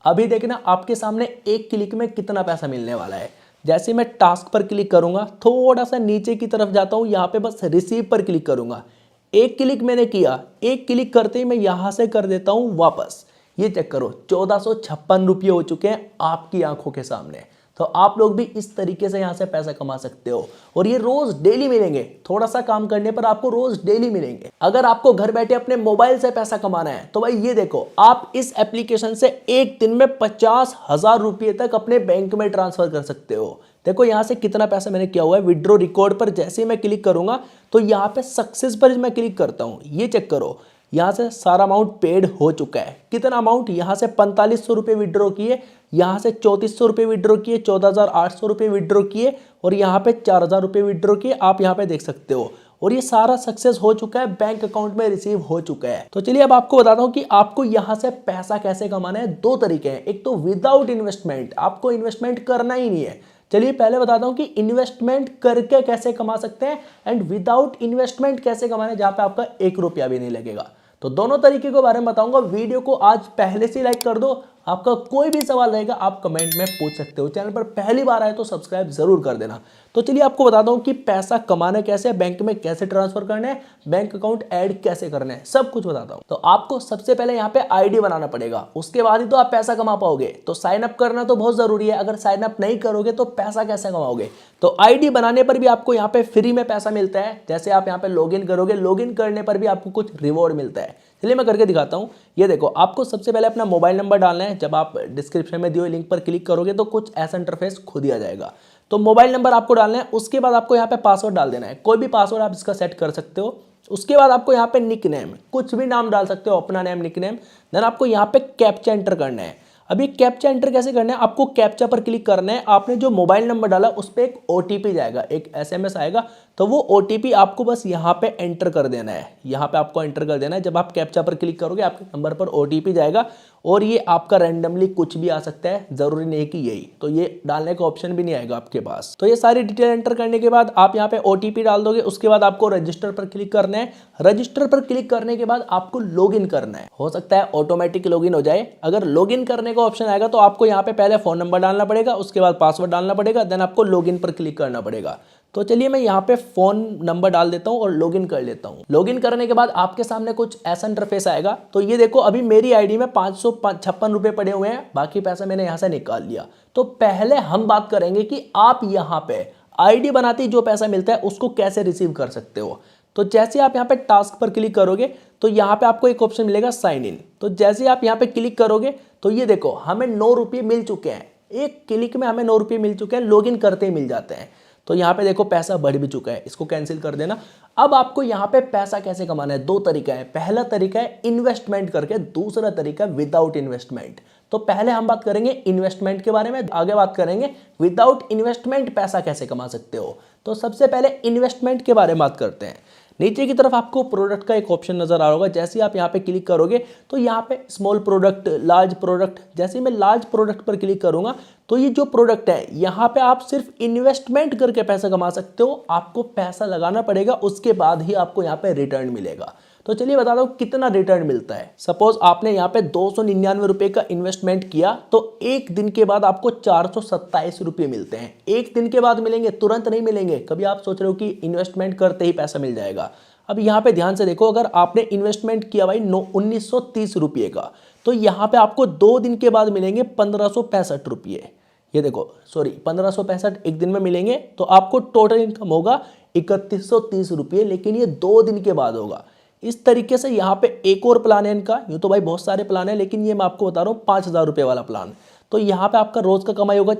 अभी देखना आपके सामने एक क्लिक में कितना पैसा मिलने वाला है। जैसे मैं टास्क पर क्लिक करूंगा, थोड़ा सा नीचे की तरफ जाता हूं, यहाँ पे बस रिसीव पर क्लिक करूंगा। एक क्लिक मैंने किया, एक क्लिक करते ही मैं यहां से कर देता हूं वापस। ये चेक करो 1456 रुपये हो चुके हैं आपकी आंखों के सामने। तो आप लोग भी इस तरीके से यहां से पैसा कमा सकते हो और ये रोज डेली मिलेंगे। थोड़ा सा काम करने पर आपको रोज डेली मिलेंगे। अगर आपको घर बैठे अपने मोबाइल से पैसा कमाना है तो भाई ये देखो, आप इस एप्लीकेशन से एक दिन में 50,000 रुपये तक अपने बैंक में ट्रांसफर कर सकते हो। देखो यहां से कितना पैसा मैंने किया हुआ है। विड्रॉ रिकॉर्ड पर जैसे ही मैं क्लिक करूंगा तो यहाँ पे सक्सेस पर मैं क्लिक करता हूँ। ये चेक करो, यहाँ से सारा अमाउंट पेड हो चुका है। कितना अमाउंट, यहाँ से 4500 रुपये विड्रॉ किए, यहाँ से 3400 रुपये विड्रॉ किए, 14,800 रुपये विड्रॉ किए और यहाँ पे 4,000 रुपये विड्रॉ किए। आप यहाँ पे देख सकते हो और ये सारा सक्सेस हो चुका है, बैंक अकाउंट में रिसीव हो चुका है। तो चलिए अब आपको बताता हूँ कि आपको यहाँ से पैसा कैसे कमाना है। दो तरीके हैं, एक तो विदाउट इन्वेस्टमेंट, आपको इन्वेस्टमेंट करना ही नहीं है। चलिए पहले बताता हूं कि इन्वेस्टमेंट करके कैसे कमा सकते हैं एंड विदाउट इन्वेस्टमेंट कैसे कमाना है, जहां पे आपका 1 रुपया भी नहीं लगेगा। तो दोनों तरीके के बारे में बताऊंगा। वीडियो को आज पहले से लाइक कर दो। आपका कोई भी सवाल रहेगा आप कमेंट में पूछ सकते हो। चैनल पर पहली बार आए तो सब्सक्राइब जरूर कर देना। तो चलिए आपको बताता हूं कि पैसा कमाना कैसे है, बैंक में कैसे ट्रांसफर करना है, बैंक अकाउंट ऐड कैसे करना है, सब कुछ बताता हूं। तो आपको सबसे पहले यहाँ पे आईडी बनाना पड़ेगा, उसके बाद ही तो आप पैसा कमा पाओगे। तो साइन अप करना तो बहुत जरूरी है। अगर साइन अप नहीं करोगे तो पैसा कैसे कमाओगे। तो आईडी बनाने पर भी आपको यहाँ पे फ्री में पैसा मिलता है। जैसे आप यहाँ पे लॉगिन करोगे, लॉगिन करने पर भी आपको कुछ रिवॉर्ड मिलता है। चलिए मैं करके दिखाता हूँ। ये देखो, आपको सबसे पहले अपना मोबाइल नंबर डालना है। जब आप डिस्क्रिप्शन में दिए हुए लिंक पर क्लिक करोगे तो कुछ ऐसा इंटरफेस खुद ही आ जाएगा। तो मोबाइल नंबर आपको डालना है, उसके बाद आपको यहाँ पे पासवर्ड डाल देना है। कोई भी पासवर्ड आप इसका सेट कर सकते हो। उसके बाद आपको यहाँ पे निक नेम, कुछ भी नाम डाल सकते हो, अपना नेम, निक नेम। देन आपको यहाँ पे कैप्चा एंटर करना है। अभी कैप्चा एंटर कैसे करना है, आपको कैप्चा पर क्लिक करना है। आपने जो मोबाइल नंबर डाला उस पर एक ओटीपी जाएगा, एक एसएमएस आएगा। तो वो ओटीपी आपको बस यहाँ पे एंटर कर देना है। यहाँ पे आपको एंटर कर देना है। जब आप कैप्चा पर क्लिक करोगे आपके नंबर पर ओटीपी जाएगा और ये आपका रैंडमली कुछ भी आ सकता है, जरूरी नहीं कि यही। तो ये डालने का ऑप्शन भी नहीं आएगा आपके पास। तो ये सारी डिटेल एंटर करने के बाद आप यहाँ पे ओटीपी डाल दोगे। उसके बाद आपको रजिस्टर पर क्लिक करना है। रजिस्टर पर क्लिक करने के बाद आपको लॉगिन करना है। हो सकता है ऑटोमेटिक लॉगिन हो जाए। अगर लॉगिन करने का ऑप्शन आएगा तो आपको यहाँ पे पहले फोन नंबर डालना पड़ेगा, उसके बाद पासवर्ड डालना पड़ेगा, देन आपको लॉगिन पर क्लिक करना पड़ेगा। तो चलिए मैं यहाँ पे फोन नंबर डाल देता हूँ और लॉगिन कर लेता हूँ। लॉगिन करने के बाद आपके सामने कुछ ऐसा इंटरफेस आएगा। तो ये देखो, अभी मेरी आईडी में 556 रुपये पड़े हुए हैं, बाकी पैसा मैंने यहाँ से निकाल लिया। तो पहले हम बात करेंगे कि आप यहाँ पे आईडी बनाते ही जो पैसा मिलता है उसको कैसे रिसीव कर सकते हो। तो जैसे आप यहाँ पे टास्क पर क्लिक करोगे तो यहाँ पे आपको एक ऑप्शन मिलेगा साइन इन। तो जैसे आप यहाँ पे क्लिक करोगे तो ये देखो, हमें 9 रुपये मिल चुके हैं। एक क्लिक में हमें 9 रुपये मिल चुके हैं, लॉगिन करते ही मिल जाते हैं। तो यहाँ पे देखो पैसा बढ़ भी चुका है, इसको कैंसिल कर देना। अब आपको यहाँ पे पैसा कैसे कमाना है, दो तरीका है। पहला तरीका है इन्वेस्टमेंट करके, दूसरा तरीका विदाउट इन्वेस्टमेंट। तो पहले हम बात करेंगे इन्वेस्टमेंट के बारे में, आगे बात करेंगे विदाउट इन्वेस्टमेंट पैसा कैसे कमा सकते हो। तो सबसे पहले इन्वेस्टमेंट के बारे में बात करते हैं। नीचे की तरफ आपको प्रोडक्ट का एक ऑप्शन नजर आ रहा होगा। जैसे आप यहाँ पे क्लिक करोगे तो यहाँ पे स्मॉल प्रोडक्ट, लार्ज प्रोडक्ट, जैसे मैं लार्ज प्रोडक्ट पर क्लिक करूंगा तो ये जो प्रोडक्ट है यहाँ पे आप सिर्फ इन्वेस्टमेंट करके पैसा कमा सकते हो। आपको पैसा लगाना पड़ेगा, उसके बाद ही आपको यहाँ पे रिटर्न मिलेगा। तो चलिए बता दो कितना रिटर्न मिलता है। सपोज आपने यहाँ पे 299 रुपये का इन्वेस्टमेंट किया तो एक दिन के बाद आपको 427 रुपये मिलते हैं। एक दिन के बाद मिलेंगे, तुरंत नहीं मिलेंगे। कभी आप सोच रहे हो कि इन्वेस्टमेंट करते ही पैसा मिल जाएगा। अब यहाँ पे ध्यान से देखो, अगर आपने इन्वेस्टमेंट किया भाई 1930 रुपये का, तो यहाँ पे आपको 2 दिन के बाद मिलेंगे 1565 रुपये। ये देखो, सॉरी 1565 एक दिन में मिलेंगे। तो आपको टोटल इनकम होगा 3130 रुपये, लेकिन ये 2 दिन के बाद होगा। इस तरीके से यहाँ पे एक और प्लान है इनका। यूँ तो भाई बहुत सारे प्लान है, लेकिन ये मैं आपको बता रहा हूँ 5000 रुपये वाला प्लान। तो यहाँ पे आपका रोज का कमाई होगा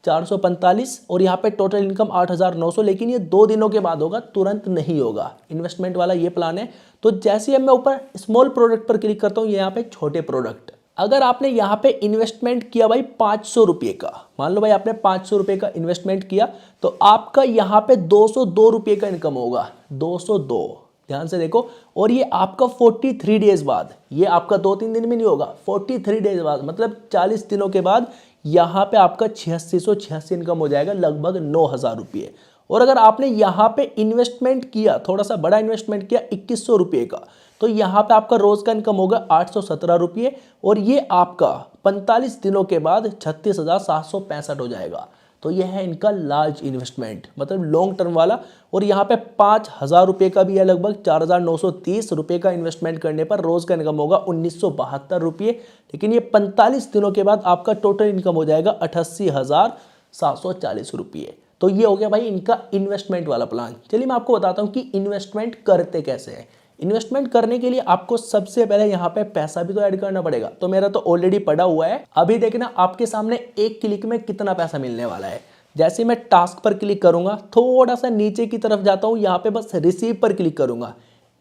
4445 और यहाँ पे टोटल इनकम 8900, लेकिन ये 2 दिनों के बाद होगा, तुरंत नहीं होगा। इन्वेस्टमेंट वाला ये प्लान है। तो जैसे ही मैं ऊपर स्मॉल प्रोडक्ट पर क्लिक करता हूँ, ये यहाँ पे छोटे प्रोडक्ट। अगर आपने यहाँ पे इन्वेस्टमेंट किया भाई 500 रुपये का, मान लो भाई आपने 500 रुपये का इन्वेस्टमेंट किया, तो आपका यहाँ पे 202 रुपये का इनकम होगा। 202, ध्यान से देखो। और ये आपका 43 डेज बाद, ये आपका 2-3 दिन में नहीं होगा, 43 डेज बाद मतलब 40 दिनों के बाद यहाँ पे आपका 8686 इनकम हो जाएगा, लगभग 9000 रुपये। और अगर आपने यहाँ पे इन्वेस्टमेंट किया, थोड़ा सा बड़ा इन्वेस्टमेंट किया 2100 रुपये का, तो यहाँ पे आपका रोज का इनकम होगा 817 रुपये और ये आपका 45 दिनों के बाद 36,765 हो जाएगा। तो यह है इनका लार्ज इन्वेस्टमेंट, मतलब लॉन्ग टर्म वाला। और यहाँ पे 5,000 रुपये का भी है, लगभग 4,930 रुपये का इन्वेस्टमेंट करने पर रोज का इनकम होगा 1,972 रुपये। लेकिन ये 45 दिनों के बाद आपका टोटल इनकम हो जाएगा 88,740 रुपये। तो ये हो गया भाई इनका इन्वेस्टमेंट वाला प्लान। चलिए मैं आपको बताता हूँ कि इन्वेस्टमेंट करते कैसे हैं। इन्वेस्टमेंट करने के लिए आपको सबसे पहले यहाँ पे पैसा भी तो ऐड करना पड़ेगा। तो मेरा तो ऑलरेडी पड़ा हुआ है। अभी देखना आपके सामने एक क्लिक में कितना पैसा मिलने वाला है। जैसे मैं टास्क पर क्लिक करूंगा, थोड़ा सा नीचे की तरफ जाता हूं, यहाँ पे बस रिसीव पर क्लिक करूंगा।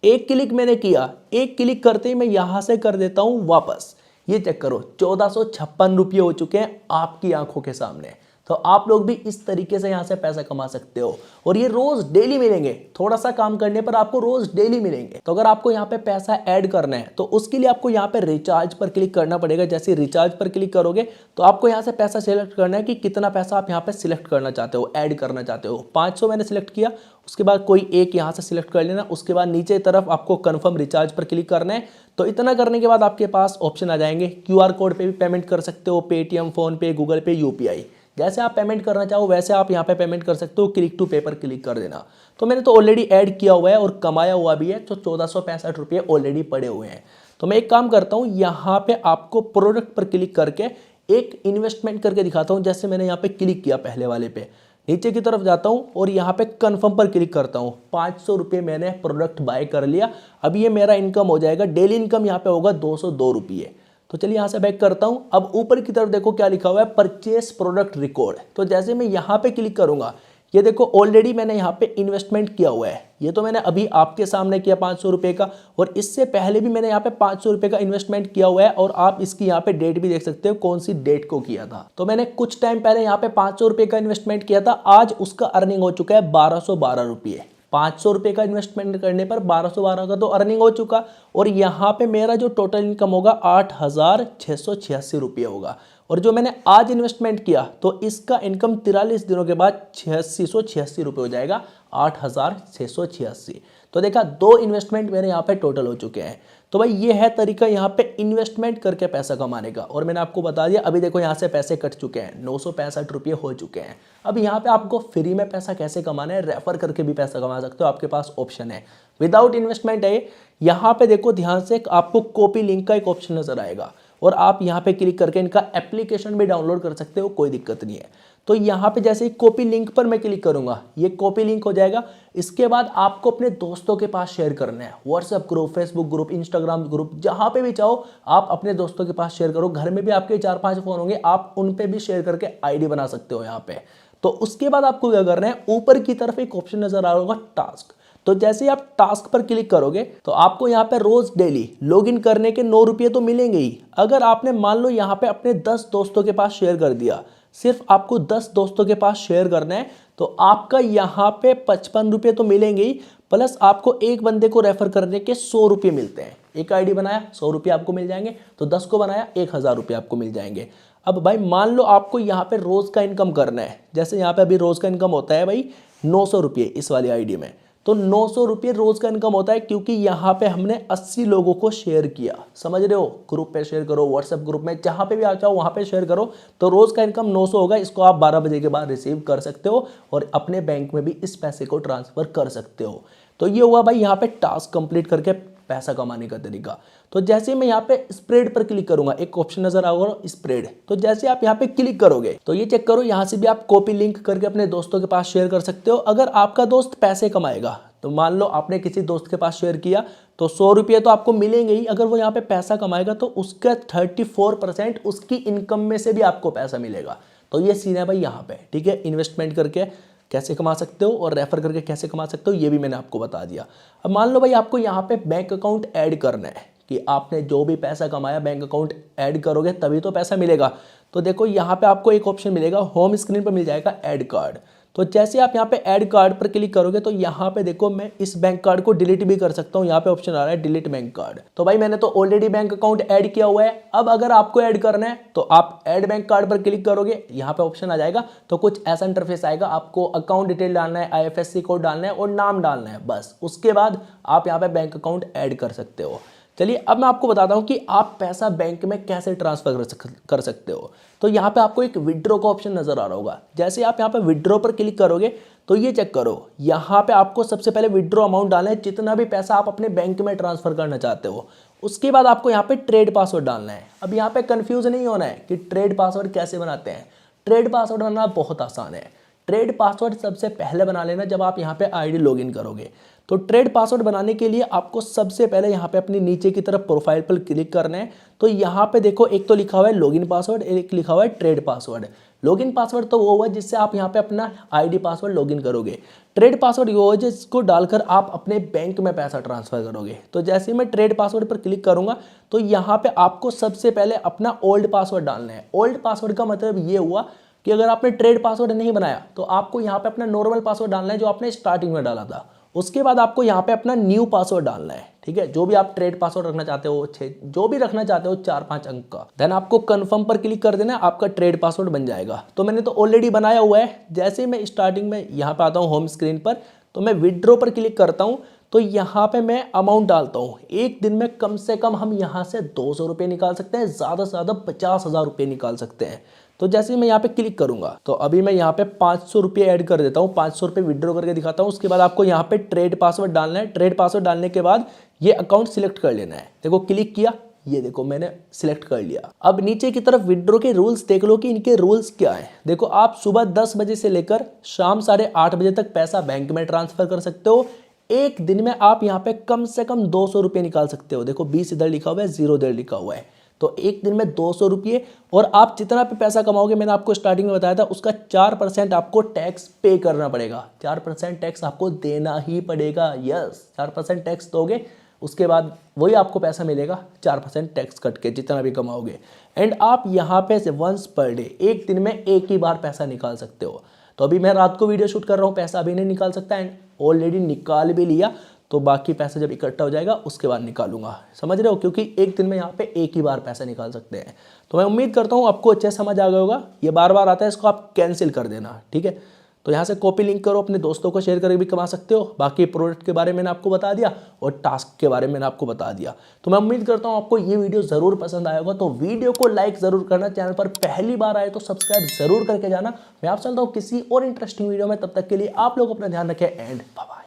एक क्लिक मैंने किया, एक क्लिक करते ही मैं यहां से कर देता हूं वापस। ये चेक करो 1456 रुपये हो चुके हैं आपकी आंखों के सामने। तो आप लोग भी इस तरीके से यहाँ से पैसा कमा सकते हो और ये रोज डेली मिलेंगे। थोड़ा सा काम करने पर आपको रोज डेली मिलेंगे। तो अगर आपको यहाँ पे पैसा ऐड करना है तो उसके लिए आपको यहाँ पे रिचार्ज पर क्लिक करना पड़ेगा। जैसे रिचार्ज पर क्लिक करोगे तो आपको यहाँ से पैसा सिलेक्ट करना है कि कितना पैसा आप यहाँ पे सिलेक्ट करना चाहते हो, ऐड करना चाहते हो। 500 मैंने सिलेक्ट किया, उसके बाद कोई एक यहाँ से सिलेक्ट कर लेना। उसके बाद नीचे तरफ आपको कन्फर्म रिचार्ज पर क्लिक करना है। तो इतना करने के बाद आपके पास ऑप्शन आ जाएंगे। QR कोड पे भी पेमेंट कर सकते हो, पेटीएम, फोन पे, गूगल पे, UPI, जैसे आप पेमेंट करना चाहो वैसे आप यहाँ पे पेमेंट कर सकते हो। क्लिक टू पे पर क्लिक कर देना। तो मैंने तो ऑलरेडी ऐड किया हुआ है और कमाया हुआ भी है। तो 1465 रुपये ऑलरेडी पड़े हुए हैं। तो मैं एक काम करता हूँ, यहाँ पे आपको प्रोडक्ट पर क्लिक करके एक इन्वेस्टमेंट करके दिखाता हूँ। जैसे मैंने यहाँ पे क्लिक किया पहले वाले पे, नीचे की तरफ जाता हूँ और यहाँ पे कन्फर्म पर क्लिक करता हूँ। 500 रुपये मैंने प्रोडक्ट बाय कर लिया। अब ये मेरा इनकम हो जाएगा, डेली इनकम यहाँ पे होगा 202 रुपये। तो चलिए यहाँ से बैक करता हूँ। अब ऊपर की तरफ देखो क्या लिखा हुआ है, परचेस प्रोडक्ट रिकॉर्ड। तो जैसे मैं यहाँ पे क्लिक करूंगा, ये देखो ऑलरेडी मैंने यहाँ पे इन्वेस्टमेंट किया हुआ है। ये तो मैंने अभी आपके सामने किया 500 रुपये का, और इससे पहले भी मैंने यहाँ पे 500 रुपये का इन्वेस्टमेंट किया हुआ है। और आप इसकी यहाँ पे डेट भी देख सकते हो, कौन सी डेट को किया था। तो मैंने कुछ टाइम पहले यहाँ पे 500 रुपये का इन्वेस्टमेंट किया था। आज उसका अर्निंग हो चुका है 1212 रुपये। 500 रुपये का इन्वेस्टमेंट करने पर 1212 का तो अर्निंग हो चुका। और यहाँ पे मेरा जो टोटल इनकम होगा 8,686 रुपये होगा। और जो मैंने आज इन्वेस्टमेंट किया तो इसका इनकम 43 दिनों के बाद 8686 रुपये हो जाएगा, 8,686। तो देखा, 2 इन्वेस्टमेंट मेरे यहाँ पे टोटल हो चुके हैं। तो भाई ये है तरीका यहाँ पे इन्वेस्टमेंट करके पैसा कमाने का। और मैंने आपको बता दिया, अभी देखो यहाँ से पैसे कट चुके हैं, 965 रुपये हो चुके हैं। अब यहाँ पे आपको फ्री में पैसा कैसे कमाना है, रेफर करके भी पैसा कमा सकते हो, आपके पास ऑप्शन है। विदाउट इन्वेस्टमेंट है। यहाँ पे देखो ध्यान से, आपको कॉपी लिंक का एक ऑप्शन नजर आएगा और आप यहाँ पे क्लिक करके इनका एप्लीकेशन भी डाउनलोड कर सकते हो, कोई दिक्कत नहीं है। तो यहाँ पे जैसे ही कॉपी लिंक पर मैं क्लिक करूंगा, ये कॉपी लिंक हो जाएगा। इसके बाद आपको अपने दोस्तों के पास शेयर करना है। WhatsApp group, Facebook group, Instagram group, जहां पे भी चाहो आप अपने दोस्तों के पास शेयर करो। घर में भी आपके 4-5 फोन होंगे, आप उन पे भी शेयर करके आईडी बना सकते हो यहाँ पे। तो उसके बाद आपको क्या करना है, ऊपर की तरफ एक ऑप्शन नजर आ रहा होगा टास्क। तो जैसे ही आप टास्क पर क्लिक करोगे तो आपको यहाँ पे रोज डेली लॉगिन करने के 9 रुपये तो मिलेंगे ही। अगर आपने मान लो यहाँ पे अपने 10 दोस्तों के पास शेयर कर दिया, सिर्फ आपको 10 दोस्तों के पास शेयर करना है, तो आपका यहाँ पे 55 रुपये तो मिलेंगे ही, प्लस आपको एक बंदे को रेफर करने के 100 रुपये मिलते हैं। एक आईडी बनाया 100 रुपये आपको मिल जाएंगे, तो 10 को बनाया 1000 रुपये आपको मिल जाएंगे। अब भाई मान लो आपको यहाँ पे रोज का इनकम करना है। जैसे यहाँ पे अभी रोज का इनकम होता है भाई 900 रुपये इस वाली आईडी में। तो 900 रुपये रोज का इनकम होता है, क्योंकि यहाँ पे हमने 80 लोगों को शेयर किया। समझ रहे हो, ग्रुप पे शेयर करो, व्हाट्सएप ग्रुप में, जहाँ पे भी आ जाओ वहाँ पे शेयर करो। तो रोज का इनकम 900 होगा। इसको आप 12 बजे के बाद रिसीव कर सकते हो और अपने बैंक में भी इस पैसे को ट्रांसफर कर सकते हो। तो ये हुआ भाई यहाँ पे टास्क कंप्लीट करके पैसा कमाने का तरीका। तो जैसे मैं यहाँ पे स्प्रेड पर क्लिक करूंगा, एक ऑप्शन नजर आएगा स्प्रेड। तो जैसे आप यहाँ पे क्लिक करोगे तो ये चेक करो, यहाँ से भी आप कॉपी लिंक करके अपने दोस्तों के पास शेयर कर सकते हो। अगर आपका दोस्त पैसे कमाएगा, तो मान लो आपने किसी दोस्त के पास शेयर किया तो 100 रुपये तो आपको मिलेंगे ही। अगर वो यहाँ पे पैसा कमाएगा तो उसका 34% उसकी इनकम में से भी आपको पैसा मिलेगा। तो ये सीन है भाई यहाँ पे, ठीक है। इन्वेस्टमेंट करके कैसे कमा सकते हो और रेफर करके कैसे कमा सकते हो, ये भी मैंने आपको बता दिया। अब मान लो भाई आपको यहाँ पे बैंक अकाउंट ऐड करना है, कि आपने जो भी पैसा कमाया बैंक अकाउंट ऐड करोगे तभी तो पैसा मिलेगा। तो देखो यहाँ पे आपको एक ऑप्शन मिलेगा, होम स्क्रीन पर मिल जाएगा ऐड कार्ड। तो जैसे आप यहाँ पे ऐड कार्ड पर क्लिक करोगे तो यहाँ पे देखो मैं इस बैंक कार्ड को डिलीट भी कर सकता हूँ। यहाँ पे ऑप्शन आ रहा है डिलीट बैंक कार्ड। तो भाई मैंने तो ऑलरेडी बैंक अकाउंट ऐड किया हुआ है। अब अगर आपको ऐड करना है तो आप ऐड बैंक कार्ड पर क्लिक करोगे, यहाँ पे ऑप्शन आ जाएगा। तो कुछ ऐसा इंटरफेस आएगा, आपको अकाउंट डिटेल डालना है, IFSC कोड डालना है और नाम डालना है, बस। उसके बाद आप यहाँ पे बैंक अकाउंट ऐड कर सकते हो। चलिए अब मैं आपको बताता हूँ कि आप पैसा बैंक में कैसे ट्रांसफर कर सकते हो। तो यहाँ पे आपको एक विड्रॉ का ऑप्शन नजर आ रहा होगा। जैसे आप यहाँ पे विड्रॉ पर क्लिक करोगे तो ये चेक करो, यहाँ पे आपको सबसे पहले विड्रॉ अमाउंट डालना है, जितना भी पैसा आप अपने बैंक में ट्रांसफर करना चाहते हो। उसके बाद आपको यहाँ पे ट्रेड पासवर्ड डालना है। अब यहाँ पे कंफ्यूज नहीं होना है कि ट्रेड पासवर्ड कैसे बनाते हैं। ट्रेड पासवर्ड बनाना बहुत आसान है। ट्रेड पासवर्ड सबसे पहले बना लेना जब आप यहाँ पे आईडी लॉगिन करोगे। तो ट्रेड पासवर्ड बनाने के लिए आपको सबसे पहले यहाँ पे अपनी नीचे की तरफ प्रोफाइल पर क्लिक करना है। तो यहाँ पे देखो एक तो लिखा हुआ है लॉगिन पासवर्ड, एक लिखा हुआ है ट्रेड पासवर्ड। लॉगिन पासवर्ड तो वो हुआ जिससे आप यहाँ पे अपना आईडी पासवर्ड लॉगिन करोगे। ट्रेड पासवर्ड वो है जिसको डालकर आप अपने बैंक में पैसा ट्रांसफर करोगे। तो जैसे मैं ट्रेड पासवर्ड पर क्लिक करूंगा तो यहाँ पे आपको सबसे पहले अपना ओल्ड पासवर्ड डालना है। ओल्ड पासवर्ड का मतलब ये हुआ कि अगर आपने ट्रेड पासवर्ड नहीं बनाया तो आपको यहाँ पे अपना नॉर्मल पासवर्ड डालना है जो आपने स्टार्टिंग में डाला था। उसके बाद आपको यहाँ पे अपना न्यू पासवर्ड डालना है, ठीक है। जो भी आप ट्रेड पासवर्ड रखना चाहते हो, जो भी रखना चाहते हो 4-5 अंक का। देन आपको कंफर्म पर क्लिक कर देना, आपका ट्रेड पासवर्ड बन जाएगा। तो मैंने तो ऑलरेडी बनाया हुआ है। जैसे मैं स्टार्टिंग में यहाँ पे आता हूँ होम स्क्रीन पर, तो मैं विड्रॉ पर क्लिक करता हूँ। तो यहाँ पे मैं अमाउंट डालता हूँ। एक दिन में कम से कम हम यहाँ से 200 रुपये निकाल सकते हैं, ज़्यादा से ज़्यादा 50,000 रुपये निकाल सकते हैं। तो जैसे मैं यहाँ पे क्लिक करूंगा तो अभी मैं यहाँ पे 500 रुपये ऐड कर देता हूँ, 500 रुपये विड्रॉ करके दिखाता हूँ। उसके बाद आपको यहाँ पे ट्रेड पासवर्ड डालना है। ट्रेड पासवर्ड डालने के बाद ये अकाउंट सिलेक्ट कर लेना है। देखो क्लिक किया, ये देखो मैंने सिलेक्ट कर लिया। अब नीचे की तरफ विड्रॉ के रूल्स देख लो कि इनके रूल्स क्या हैं। देखो आप सुबह 10 बजे से लेकर शाम 8:30 बजे तक पैसा बैंक में ट्रांसफर कर सकते हो। एक दिन में आप यहाँ पे कम से कम 200 रुपये निकाल सकते हो। देखो 20 इधर लिखा हुआ है, 0 इधर लिखा हुआ है। तो एक दिन में 200 रुपये, और आप जितना भी पैसा कमाओगे, मैंने आपको स्टार्टिंग में बताया था, उसका 4% आपको टैक्स पे करना पड़ेगा। 4% टैक्स आपको देना ही पड़ेगा। यस, 4% टैक्स दोगे, उसके बाद वही आपको पैसा मिलेगा 4% टैक्स कट के, जितना भी कमाओगे। एंड आप यहाँ पे से वंस पर डे, एक दिन में एक ही बार पैसा निकाल सकते हो। तो अभी मैं रात को वीडियो शूट कर रहा हूँ, पैसा अभी नहीं निकाल सकता, एंड ऑलरेडी निकाल भी लिया। तो बाकी पैसा जब इकट्ठा हो जाएगा उसके बाद निकालूंगा, समझ रहे हो, क्योंकि एक दिन में यहाँ पे एक ही बार पैसा निकाल सकते हैं। तो मैं उम्मीद करता हूँ आपको अच्छे समझ आ गया होगा। ये बार बार आता है, इसको आप कैंसिल कर देना, ठीक है। तो यहाँ से कॉपी लिंक करो, अपने दोस्तों को शेयर करके भी कमा सकते हो। बाकी प्रोडक्ट के बारे में मैंने आपको बता दिया और टास्क के बारे में मैंने आपको बता दिया। तो मैं उम्मीद करता हूँ आपको ये वीडियो ज़रूर पसंद आया होगा। तो वीडियो को लाइक ज़रूर करना, चैनल पर पहली बार आए तो सब्सक्राइब ज़रूर करके जाना। मैं आप चलता हूँ किसी और इंटरेस्टिंग वीडियो में, तब तक के लिए आप लोग अपना ध्यान रखें एंड बाय।